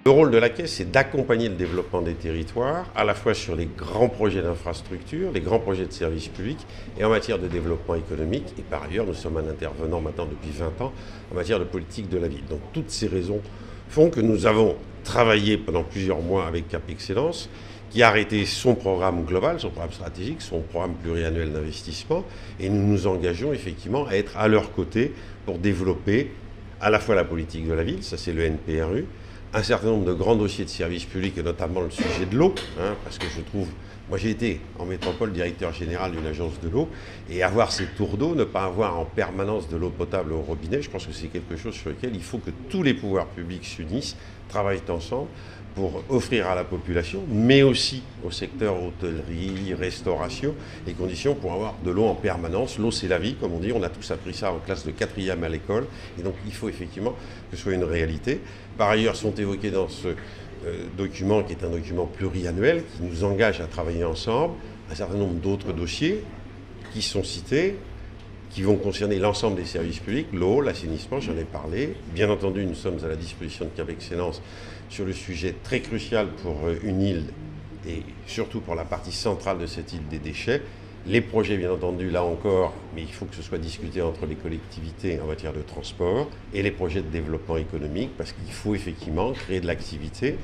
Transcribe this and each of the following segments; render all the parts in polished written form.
Le rôle de la Caisse, c'est d'accompagner le développement des territoires, à la fois sur les grands projets d'infrastructure, les grands projets de services publics et en matière de développement économique. Et par ailleurs, nous sommes un intervenant maintenant depuis 20 ans en matière de politique de la ville. Donc toutes ces raisons font que nous avons travaillé pendant plusieurs mois avec Cap Excellence, qui a arrêté son programme global, son programme stratégique, son programme pluriannuel d'investissement. Et nous nous engageons effectivement à être à leur côté pour développer à la fois la politique de la ville, ça c'est le NPRU, un certain nombre de grands dossiers de services publics, et notamment le sujet de l'eau, parce que je trouve, moi j'ai été en métropole directeur général d'une agence de l'eau, et avoir ces tours d'eau, ne pas avoir en permanence de l'eau potable au robinet, je pense que c'est quelque chose sur lequel il faut que tous les pouvoirs publics s'unissent, travaillent ensemble pour offrir à la population, mais aussi au secteur hôtellerie, restauration, les conditions pour avoir de l'eau en permanence. L'eau, c'est la vie, comme on dit. On a tous appris ça en classe de 4e à l'école. Et donc, il faut effectivement que ce soit une réalité. Par ailleurs, sont évoqués dans ce document, qui est un document pluriannuel, qui nous engage à travailler ensemble, un certain nombre d'autres dossiers qui sont cités, qui vont concerner l'ensemble des services publics, l'eau, l'assainissement, j'en ai parlé. Bien entendu, nous sommes à la disposition de Cap Excellence sur le sujet très crucial pour une île et surtout pour la partie centrale de cette île des déchets. Les projets, bien entendu, là encore, mais il faut que ce soit discuté entre les collectivités en matière de transport et les projets de développement économique, parce qu'il faut effectivement créer de l'activité.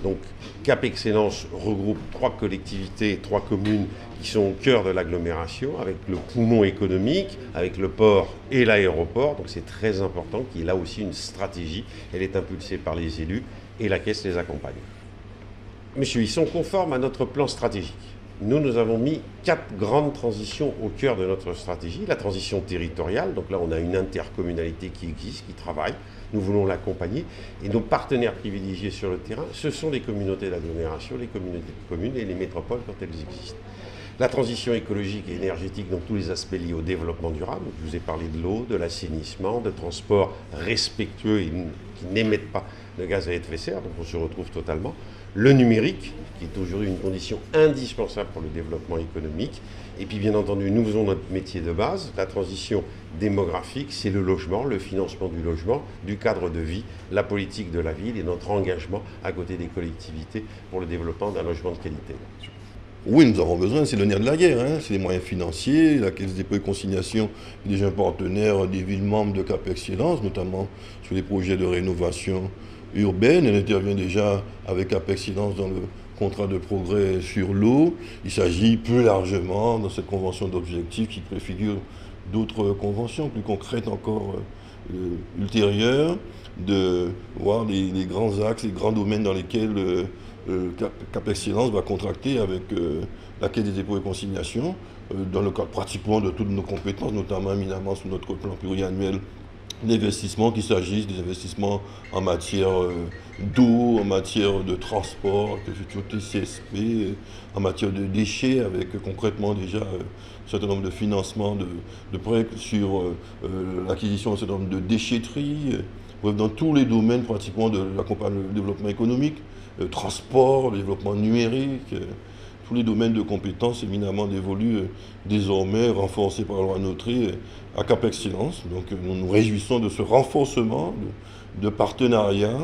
Donc Cap Excellence regroupe 3 collectivités, 3 communes qui sont au cœur de l'agglomération, avec le poumon économique, avec le port et l'aéroport. Donc c'est très important qu'il y ait là aussi une stratégie. Elle est impulsée par les élus et la Caisse les accompagne. Messieurs, ils sont conformes à notre plan stratégique. Nous avons mis 4 grandes transitions au cœur de notre stratégie. La transition territoriale, donc là on a une intercommunalité qui existe, qui travaille. Nous voulons l'accompagner. Et nos partenaires privilégiés sur le terrain, ce sont les communautés d'agglomération, les communautés de communes et les métropoles quand elles existent. La transition écologique et énergétique, donc tous les aspects liés au développement durable. Je vous ai parlé de l'eau, de l'assainissement, de transports respectueux et qui n'émettent pas de gaz à effet de serre, donc on se retrouve totalement. Le numérique, qui est aujourd'hui une condition indispensable pour le développement économique. Et puis bien entendu, nous faisons notre métier de base. La transition démographique, c'est le logement, le financement du logement, du cadre de vie, la politique de la ville et notre engagement à côté des collectivités pour le développement d'un logement de qualité. Oui, nous avons besoin, c'est le nerf de la guerre, c'est les moyens financiers. La Caisse des dépôts et consignations est déjà un partenaire des villes membres de Cap Excellence, notamment sur les projets de rénovation urbaine. Elle intervient déjà avec Cap Excellence dans le contrat de progrès sur l'eau. Il s'agit plus largement, dans cette convention d'objectifs qui préfigure d'autres conventions plus concrètes encore ultérieures, de voir les grands axes, les grands domaines dans lesquels Cap Excellence va contracter avec la Caisse des dépôts et consignations, dans le cadre pratiquement de toutes nos compétences, notamment éminemment sur notre plan pluriannuel d'investissement, qu'il s'agisse des investissements en matière d'eau, en matière de transport, que futur TCSP, en matière de déchets, avec concrètement déjà un certain nombre de financements de prêts sur l'acquisition d'un certain nombre de déchetteries, bref, dans tous les domaines pratiquement de l'accompagnement du développement économique, transport, le développement numérique, tous les domaines de compétences éminemment dévolus désormais, renforcés par la loi Notary à Cap Excellence. Donc nous nous réjouissons de ce renforcement de partenariat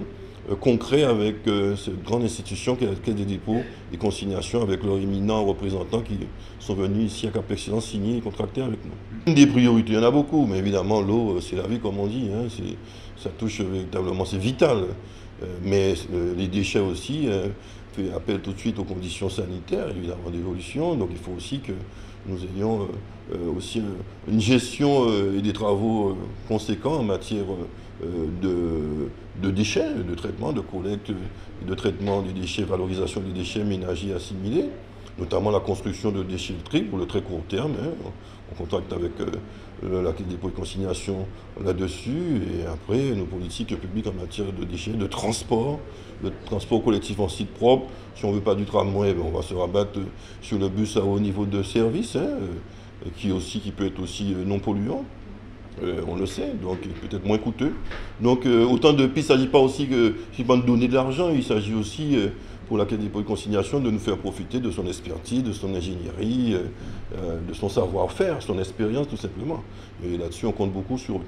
concret avec cette grande institution qui est la Caisse des dépôts et consignations, avec leurs éminents représentants qui sont venus ici à Cap Excellence signer et contracter avec nous. Une des priorités, il y en a beaucoup, mais évidemment l'eau, c'est la vie comme on dit, ça touche véritablement, c'est vital. Mais les déchets aussi fait appel tout de suite aux conditions sanitaires, évidemment, d'évolution. Donc il faut aussi que nous ayons aussi une gestion et des travaux conséquents en matière de déchets, de traitement, de collecte et de traitement des déchets, valorisation des déchets ménagers assimilés, notamment la construction de déchetteries pour le très court terme. On contacte avec la Caisse des dépôts et consignations là-dessus, et après nos politiques publiques en matière de déchets, de transport collectif en site propre. Si on ne veut pas du tramway, on va se rabattre sur le bus à haut niveau de service, qui peut être aussi non polluant. On le sait, donc peut-être moins coûteux. Donc autant de pistes, il ne s'agit pas aussi de donner de l'argent, il s'agit aussi pour la Caisse des dépôts et consignations de nous faire profiter de son expertise, de son ingénierie, de son savoir-faire, son expérience tout simplement. Et là-dessus, on compte beaucoup sur eux.